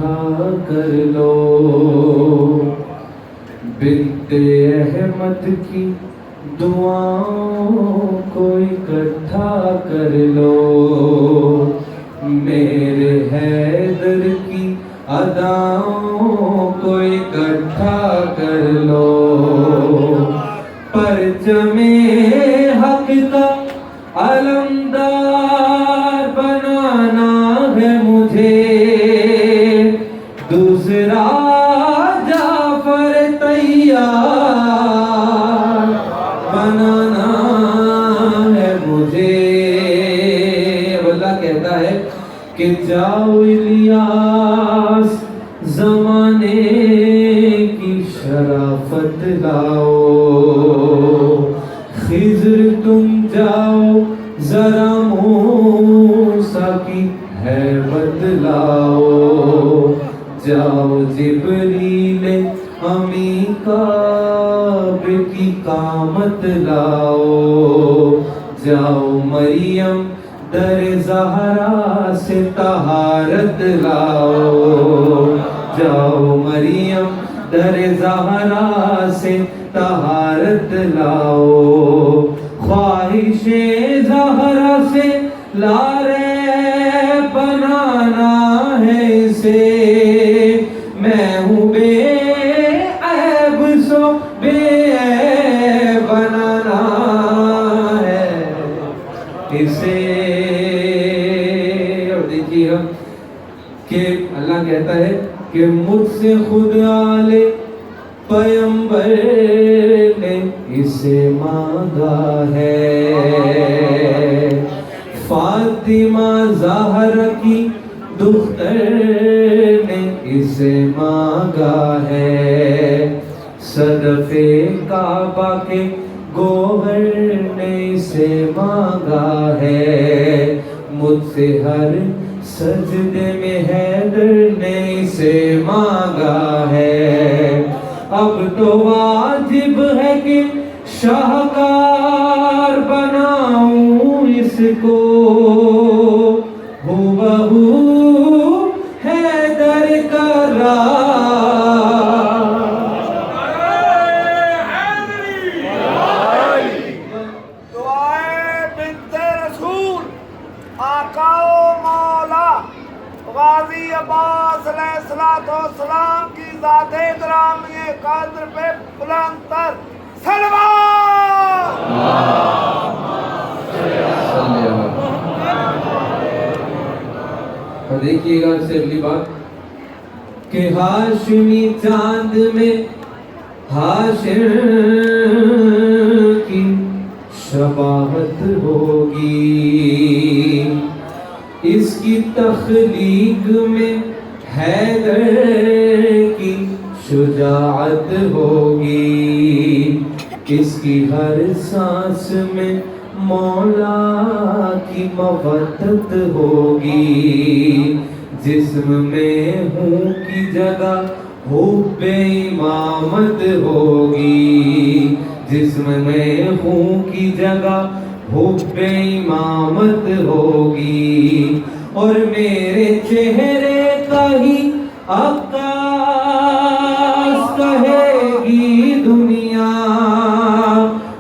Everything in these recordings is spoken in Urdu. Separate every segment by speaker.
Speaker 1: اکٹھا کر لو، بنت احمد کی دعاؤں کو اکٹھا کر لو، میرے حیدر کی اداؤں کو اکٹھا کر لو، پرچم حق کا علمدار بنانا ہے مجھے، دوسرا جعفر تیار بنانا ہے مجھے۔ اللہ کہتا ہے کہ جاؤ الیاس زمانے کی شرافت لاؤ، خضر تم جاؤ ذرا موسیٰ کی ہیبت لاؤ، جاؤ جبریل امی کعب کی قامت لاؤ، جاؤ مریم در زہرا سے طہارت لاؤ، جاؤ مریم در زہرا سے طہارت لاؤ، خواہش زہرا سے لارے بنانا ہے اسے، میں ہوں بے عیب سو بے عیب بنانا ہے اسے۔ اور دیکھیے ہم کہ اللہ کہتا ہے کہ مجھ سے خود آلے پیمبر نے اسے مانگا ہے، فاطمہ زہرا کی دختر نے اسے مانگا ہے، صدف کعبہ کے گوہر نے اسے مانگا ہے، مجھ سے ہر سجدے میں حیدر نے اسے مانگا ہے، اب تو واجب ہے کہ شاہکار بناؤں اس کو، ہو بہو حیدر کا
Speaker 2: دعائے بنت رسول آقا و مولا غازی عباس علیہ السلام کی ذات گرامی قدر پہ بلند تر صلوات۔
Speaker 1: اور دیکھیے گا سے اگلی بات کہ ہاشمی چاند میں ہاشم کی شباہت ہوگی، اس کی تخلیق میں حیدر کی شجاعت ہوگی، اس کی ہر سانس میں مولا کی مودت ہوگی، جسم میں ہوں کی جگہ حب امامت ہوگی، جسم میں ہوں کی جگہ حب امامت ہوگی، اور میرے چہرے کا ہی عکاس کہے گی دنیا،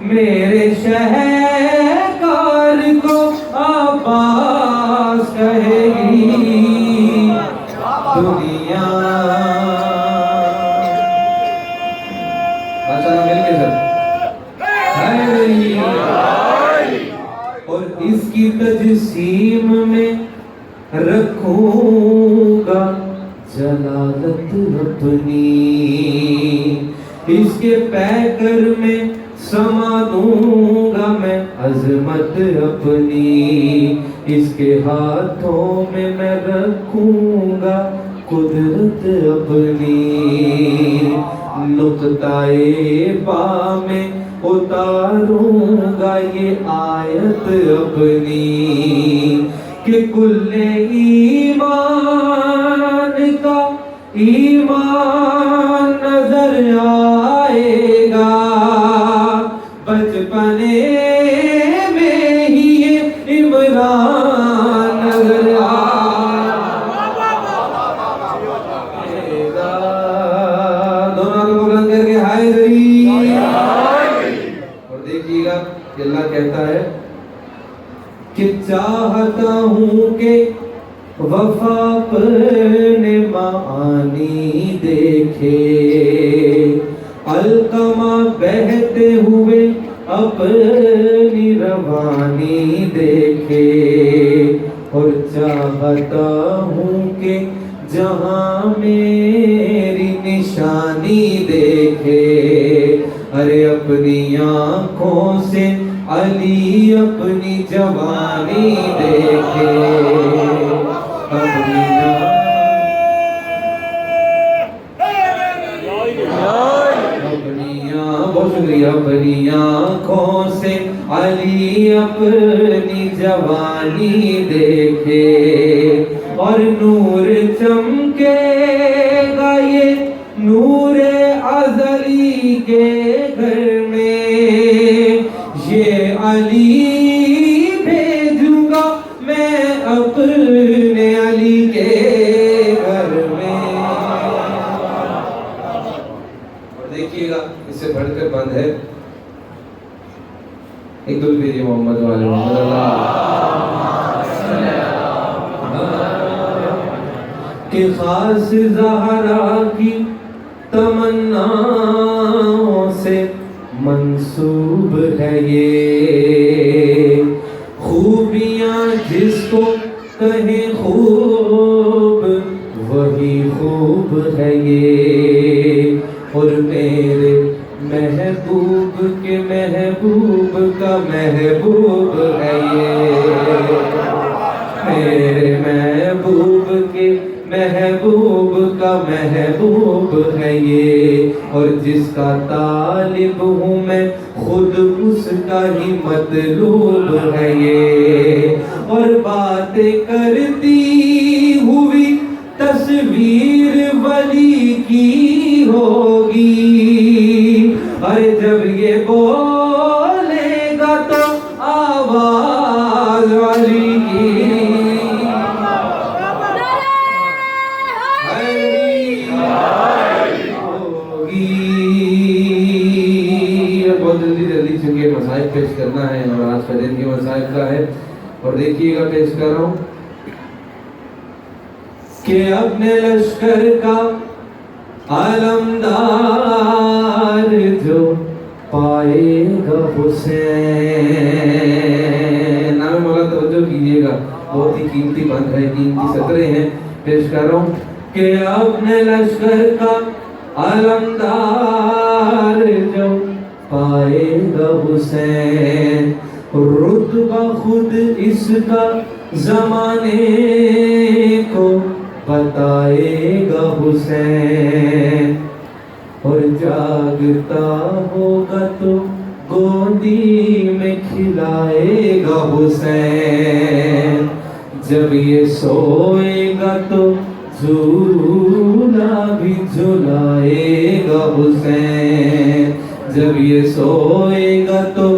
Speaker 1: میرے شہکار کو عباس کہے گی دنیا۔ مل کے سر اور اس کی تجسیم میں رکھوں گا جلالت اپنی، اس کے پیکر میں سما دوں گا میں عظمت اپنی، اس کے ہاتھوں میں میں رکھوں گا قدرت اپنی، نقطۂ پا میں اتاروں گا یہ آیت اپنی، کہ کل ایمان کا ایمان نظر آئے گا، بچپنے میں ہی یہ عمران نظر آئے گا۔ وفا اپنے معانی دیکھے، علقمہ بہتے ہوئے اپنی روانی دیکھے، اور چاہتا ہوں کہ جہاں میری نشانی دیکھے، ارے اپنی آنکھوں سے علی اپنی جوانی دیکھے، اپنی بہت شکریہ، اپنی آنکھوں سے علی اپنی جوانی دیکھے، اور نور چمکے گا یہ نور ازلی کے گھر میں، یہ علی بھیجوں گا میں اپنے علی کے گھر میں۔ اور دیکھیے گا اس سے بڑھ کر بند ہے، ایک دل بھیجیے محمد والے محمد اللہ کہ خاص زہرا کی تمناؤں سے منسوب ہے یہ، خوبیاں جس کو کہیں خوب وہی خوب ہے یہ، اور میرے محبوب کے محبوب کا محبوب ہے یہ، میرے محبوب کے محبوب کا محبوب ہے یہ، اور جس کا طالب ہوں میں خود اس کا ہی مطلوب ہے یہ، اور باتیں کرتی ہوئی تصویر ولی کی ہوگی، ارے جب یہ بولے گا تو آواز علی کی ہوگی۔ بہت جلدی چونکہ مسائل پیش کرنا ہے اور آج کا دن کے مسائل کا ہے، اور دیکھیے گا پیش کر رہا ہوں کہ اپنے لشکر کا علمدار جو پائے گا حسین، نام مولا توجہ کیجئے گا، بہت ہی قیمتی بند ہے، قیمتی سطرے ہیں، پیش کر رہا ہوں کہ اپنے لشکر کا علمدار جو پائے گا حسین، رتبہ خود اس کا زمانے کو بتائے گا حسین، اور جاگتا ہوگا تو گودی میں کھلائے گا حسین، جب یہ سوئے گا تو جھولا بھی جھلائے گا حسین، جب یہ سوئے گا تو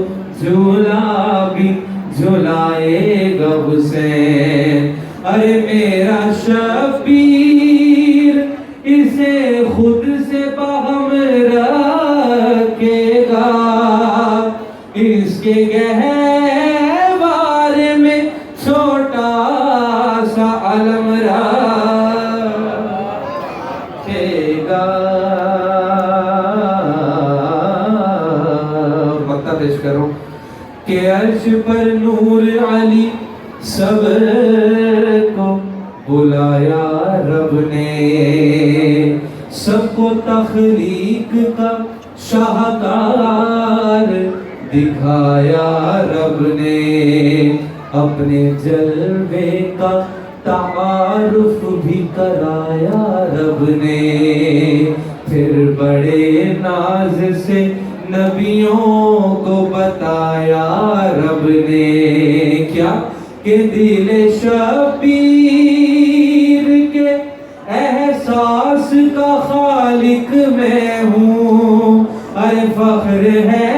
Speaker 1: جھولا بھی جھلائے گا حسین، ارے میرا شبیر اسے خود سے باہم رکھے گا، اس کے گہوار میں چھوٹا سا علم رکھے گا۔ مقطع پیش کروں کہ عرش پر نور علی سب کو بلایا رب نے، سب کو تخلیق کا شاہکار دکھایا رب نے، اپنے جلوے کا تعارف بھی کرایا رب نے، پھر بڑے ناز سے نبیوں کو بتایا رب نے، کیا کہ دل شبیر کے احساس کا خالق میں ہوں، ارے فخر ہے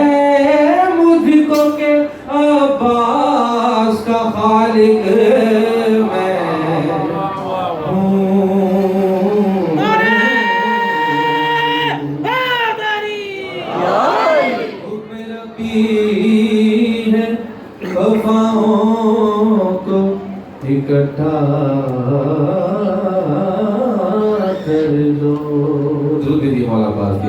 Speaker 1: مجھ کو کہ عباس کا خالق میں ہوں۔ حکم ربی ہے وفاؤں کو اکٹھا کر دو. درود دیجیے مولا پاک کی.